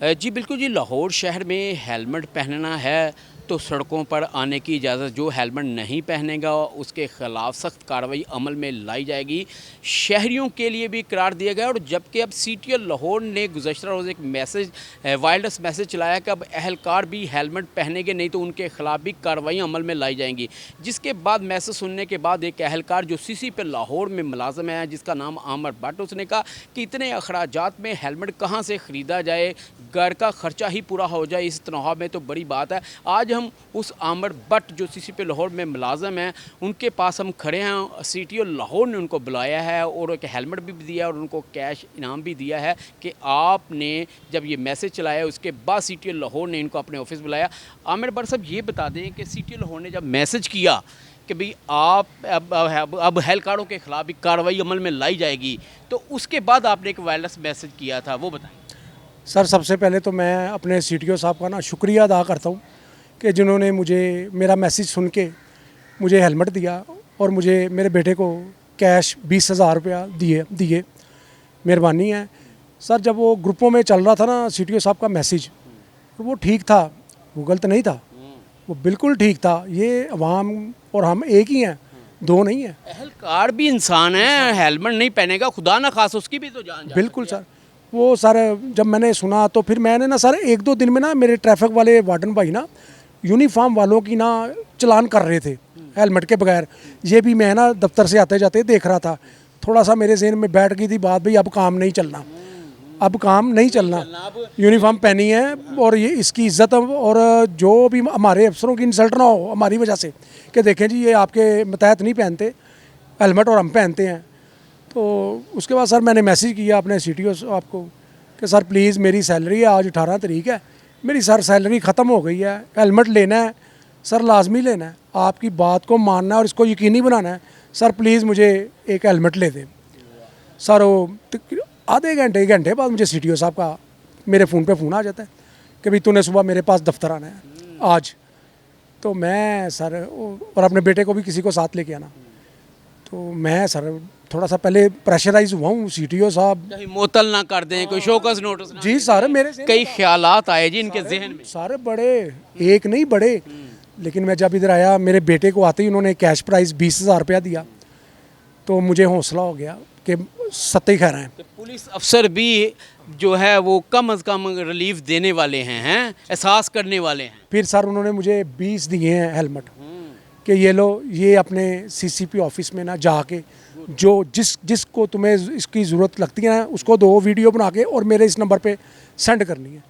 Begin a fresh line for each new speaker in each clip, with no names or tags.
जी बिल्कुल जी, लाहौर शहर में हेलमेट पहनना है तो सड़कों पर आने की इजाज़त, जो हेलमेट नहीं पहनेगा उसके ख़िलाफ़ सख्त कार्रवाई अमल में लाई जाएगी। शहरियों के लिए भी करार दिया गया और जबकि अब सिटी लाहौर ने गुज़श्ता रोज़ एक मैसेज, वायरलेस मैसेज चलाया कि अब अहलकार भी हेलमेट पहनेंगे नहीं तो उनके ख़िलाफ़ भी कार्रवाई अमल में लाई जाएंगी। जिसके बाद मैसेज सुनने के बाद एक अहलकार जो सीसी पे लाहौर में मुलाज़म है, जिसका नाम आमर भट्ट, उसने कहा कि इतने अखराजात में हेलमेट कहाँ से ख़रीदा जाए, घर का ख़र्चा ही पूरा हो जाए इस तनख्वाह में, तो बड़ी बात है। आज हम उस आमर भट्ट जो सीसी पे लाहौर में मुलाज़म हैं उनके पास हम खड़े हैं। सिटी लाहौर ने उनको बुलाया है और एक हेलमेट भी दिया और उनको कैश इनाम भी दिया है कि आपने जब ये मैसेज चलाया उसके बाद सिटी लाहौर ने इनको अपने ऑफिस बुलाया। आमिर भट्ट साहब ये बता दें कि सिटी लाहौर ने जब मैसेज किया कि भाई आप अब हेलकारों के ख़िलाफ़ भी कार्रवाई अमल में लाई जाएगी, तो उसके बाद आपने एक वायरलेस मैसेज किया था, वो बताएं।
सर सबसे पहले तो मैं अपने सीटीओ साहब का शुक्रिया अदा करता हूँ कि जिन्होंने मुझे मेरा मैसेज सुन के मुझे हेलमेट दिया और मुझे मेरे बेटे को कैश 20,000 रुपया दिए। मेहरबानी है सर। जब वो ग्रुपों में चल रहा था ना सीटीओ साहब का मैसेज, तो वो ठीक था, वो गलत नहीं था, वो बिल्कुल ठीक था। ये अवाम और हम एक ही हैं, दो नहीं हैं।
अहलकार भी इंसान है, हेलमेट नहीं पहनेगा खुदा ना खास उसकी भी तो जान जा
बिल्कुल
सकती है।
सर। वो सर जब मैंने सुना तो फिर मैंने ना सर एक दो दिन में ना मेरे ट्रैफिक वाले वार्डन भाई ना यूनिफॉर्म वालों की ना चलान कर रहे थे हेलमेट के बगैर। ये भी मैं ना दफ्तर से आते जाते देख रहा था। थोड़ा सा मेरे जहन में बैठ गई थी बात, भाई अब काम नहीं चलना, अब काम नहीं चलना। यूनिफॉर्म पहनी है और ये इसकी इज्जत, और जो भी हमारे अफसरों की इंसल्ट ना हो हमारी वजह से कि देखें जी ये आपके मतहत नहीं पहनते हेलमेट और हम पहनते हैं। तो उसके बाद सर मैंने मैसेज किया अपने सीटीओ आपको कि सर प्लीज़ मेरी सैलरी है, आज 18 तारीख है, मेरी सर सैलरी ख़त्म हो गई है, हेलमेट लेना है सर, लाजमी लेना है, आपकी बात को मानना है और इसको यकीनी बनाना है सर, प्लीज़ मुझे एक हेलमेट ले दें। सर वो आधे घंटे एक घंटे बाद मुझे सीटीओ साहब का मेरे फ़ोन पे फ़ोन आ जाता है कि भाई तूने सुबह मेरे पास दफ्तर आना है आज। तो मैं सर और अपने बेटे को भी किसी को साथ लेके आना। तो मैं सर थोड़ा सा पहले प्रेशराइज हुआ हूँ सीटीओ साहब।
कहीं मोतल ना कर दें, कोई शोकस नोटिस ना
जी
दे
सर
दें।
मेरे
कई ख्यालात आए जी इनके जहन में।
सारे बड़े, एक नहीं बड़े। लेकिन मैं जब इधर आया मेरे बेटे को आते ही उन्होंने कैश प्राइस 20,000 रुपया दिया, तो मुझे हौसला हो गया कि सत्य कह रहे हैं।
कि पुलिस अफसर भी जो है वो कम अज़ कम रिलीफ देने वाले हैं, एहसास करने वाले हैं।
फिर सर उन्होंने मुझे 20 दिए हैं हेलमेट कि ये लो, ये अपने सीसीपी ऑफिस में ना जाके जो जिसको तुम्हें इसकी ज़रूरत लगती है ना उसको दो वीडियो बना के और मेरे इस नंबर पे सेंड करनी है।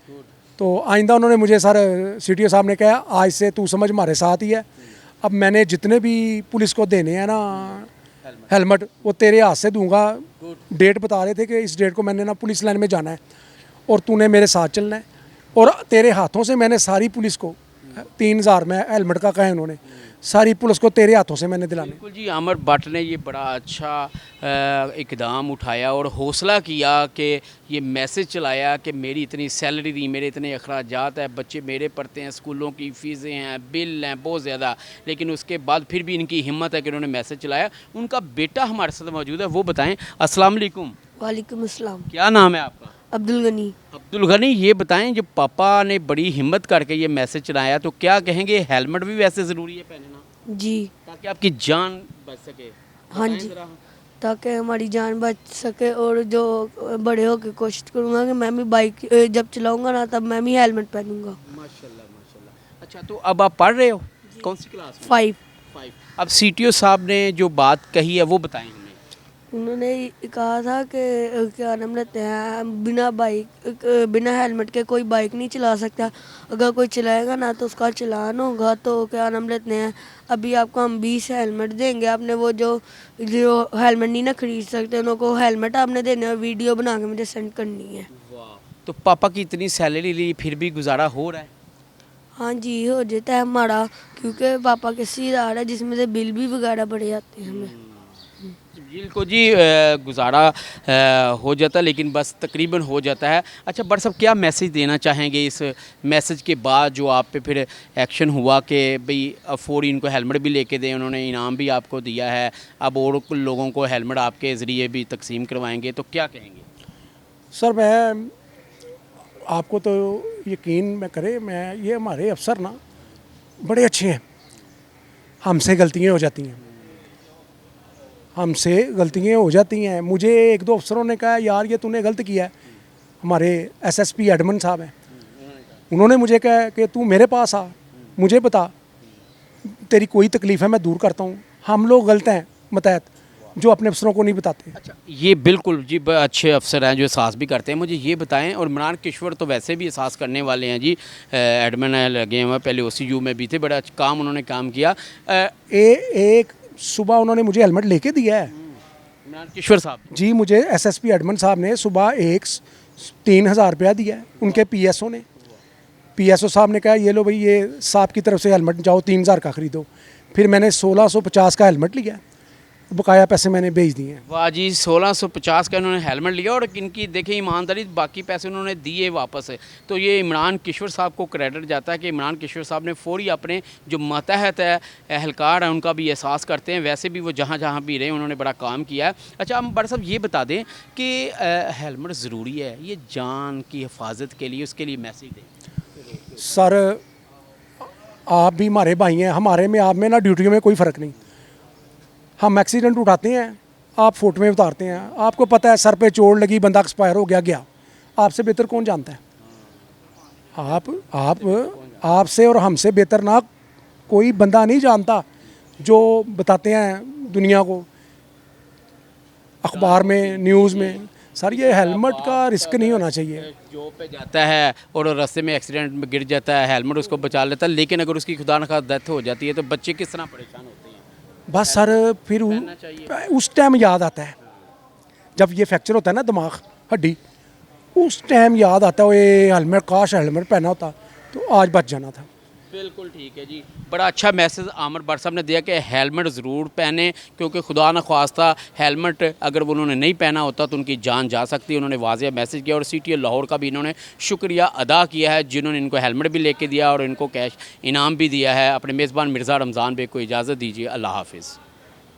तो आइंदा उन्होंने मुझे सर सीटीओ साहब ने कहा आज से तू समझ हमारे साथ ही है। अब मैंने जितने भी पुलिस को देने हैं ना हेलमेट वो तेरे हाथ से दूंगा। डेट बता रहे थे कि इस डेट को मैंने ना पुलिस लाइन में जाना है और तूने मेरे साथ चलना है, और तेरे हाथों से मैंने सारी पुलिस को 3,000 में हेलमेट का कहा है उन्होंने, सारी पुलिस को तेरे हाथों से मैंने दिलाने।
बिल्कुल जी, आमिर भट्ट ने ये बड़ा अच्छा इकदाम उठाया और हौसला किया कि ये मैसेज चलाया कि मेरी इतनी सैलरी नहीं, मेरे इतने अखराजात हैं, बच्चे मेरे पढ़ते हैं, स्कूलों की फ़ीसें हैं, बिल हैं बहुत ज़्यादा। लेकिन उसके बाद फिर भी इनकी हिम्मत है कि उन्होंने मैसेज चलाया। उनका बेटा हमारे साथ मौजूद है, वो बताएं। अस्सलाम वालेकुम।
वालेकुम अस्सलाम।
क्या नाम है आपका?
अब्दुल गनी।
अब्दुल गनी, ये बताएं जब पापा ने बड़ी हिम्मत करके ये मैसेज चलाया तो क्या कहेंगे, हेलमेट भी वैसे ज़रूरी है पहनना
जी
ताकि आपकी जान बच सके?
हाँ
बताएं
जी,
ज़रा।
ताकि हमारी जान बच सके। और जो बड़े होकर कोशिश करूँगा कि मैं भी बाइक जब चलाऊँगा ना तब मैं भी हेलमेट पहनूँगा।
माशाल्लाह माशाल्लाह। अच्छा, तो अब आप पढ़ रहे हो, कौन सी क्लास में?
5।
5। अब सीटीओ साहब ने जो बात कही है वो बताएं हमें।
उन्होंने कहा था कि क्या नाम लेते हैं, बिना हेलमेट के कोई बाइक नहीं चला सकता। अगर कोई चलाएगा ना तो उसका चालान होगा। तो क्या नाम लेते हैं, अभी आपको हम 20 हेलमेट देंगे। आपने वो जो जो हेलमेट नहीं ना खरीद सकते उनको हेलमेट आपने देने और वीडियो बना के मुझे सेंड करनी है।
वाह, तो पापा की इतनी सैलरी ली फिर भी गुजारा हो रहा है?
हाँ जी, हो जाता है हमारा, क्योंकि पापा के सीआर है जिसमें से बिल भी वगैरह बढ़े जाते हैं हमें।
बिल्कुल जी, गुजारा हो जाता है, लेकिन बस तकरीबन हो जाता है। अच्छा बट साहब, क्या मैसेज देना चाहेंगे इस मैसेज के बाद जो आप पे फिर एक्शन हुआ कि भाई फ़ौरी इनको हेलमेट भी लेके दें, उन्होंने इनाम भी आपको दिया है, अब और लोगों को हेलमेट आपके ज़रिए भी तकसीम करवाएंगे, तो क्या कहेंगे?
सर मैं आपको तो यकीन में करे, मैं ये हमारे अफसर ना बड़े अच्छे हैं, हमसे गलतियाँ हो जाती हैं, हमसे गलतियाँ हो जाती हैं। मुझे एक दो अफसरों ने कहा यार ये तूने गलत किया है। हमारे एसएसपी एडमन साहब हैं, उन्होंने मुझे कहा कि तू मेरे पास आ, मुझे बता तेरी कोई तकलीफ़ है मैं दूर करता हूँ। हम लोग गलत हैं मतहत जो अपने अफसरों को नहीं बताते।
अच्छा, ये बिल्कुल जी अच्छे अफसर हैं जो एहसास भी करते हैं। मुझे ये बताएं, और इमरान किश्वर तो वैसे भी एहसास करने वाले हैं जी, एडमिन है लगे हुए, पहले ओसीयू में भी थे, बड़ा अच्छा काम उन्होंने काम किया।
एक सुबह उन्होंने मुझे हेलमेट लेके दिया है
इमरान किश्वर साहब
जी, मुझे एसएसपी एडमन साहब ने सुबह 3,000 रुपया दिया है, उनके पीएसओ ने। पीएसओ साहब ने कहा ये लो भाई ये साहब की तरफ से हेलमेट जाओ 3,000 का ख़रीदो। फिर मैंने 1,650 का हेलमेट लिया, बकाया पैसे मैंने भेज दिए हैं।
वाह जी, 1650 का इन्होंने हेलमेट लिया और इनकी देखें ईमानदारी, बाकी पैसे उन्होंने दिए वापस। तो ये इमरान किश्वर साहब को क्रेडिट जाता है कि इमरान किश्वर साहब ने फौरी अपने जो मतहत है एहलकार है उनका भी एहसास करते हैं। वैसे भी वो जहाँ जहाँ भी रहे उन्होंने बड़ा काम किया है। अच्छा, हम बड़ा साहब ये बता दें कि हेलमेट ज़रूरी है, ये जान की हिफाजत के लिए, उसके लिए मैसेज दें।
सर आप भी हमारे भाई हैं, हमारे में आप में ना ड्यूटी में कोई फ़र्क नहीं। हम एक्सीडेंट उठाते हैं, आप फोटो में उतारते हैं, आपको पता है सर पे चोट लगी, बंदा एक्सपायर हो गया, आपसे बेहतर कौन जानता है? आपसे और हमसे बेहतर ना कोई बंदा नहीं जानता जो बताते हैं दुनिया को अखबार में, न्यूज़ में। सर ये हेलमेट का रिस्क नहीं होना चाहिए।
जॉब पे जाता है और रास्ते में एक्सीडेंट में गिर जाता है, हेलमेट उसको बचा लेता है, लेकिन अगर उसकी खुदा न खास्ता डेथ हो जाती है तो बच्चे किस तरह परेशान होते हैं?
बस सर फिर उस टाइम याद आता है जब ये फ्रैक्चर होता है ना दिमाग हड्डी, उस टाइम याद आता है ये हेलमेट, काश हेलमेट पहना होता तो आज बच जाना था।
बिल्कुल ठीक है जी, बड़ा अच्छा मैसेज आमिर भट्ट साहब ने दिया कि हेलमेट ज़रूर पहने, क्योंकि खुदा न ख्वास्ता हेलमेट अगर वो उन्होंने नहीं पहना होता तो उनकी जान जा सकती है। उन्होंने वाज़ेह मैसेज किया और सीटीए लाहौर का भी इन्होंने शुक्रिया अदा किया है जिन्होंने इनको हेलमेट भी लेके दिया और इनको कैश इनाम भी दिया है। अपने मेज़बान मिर्ज़ा रमज़ान बेग को इजाज़त दीजिए, अल्लाह हाफिज़।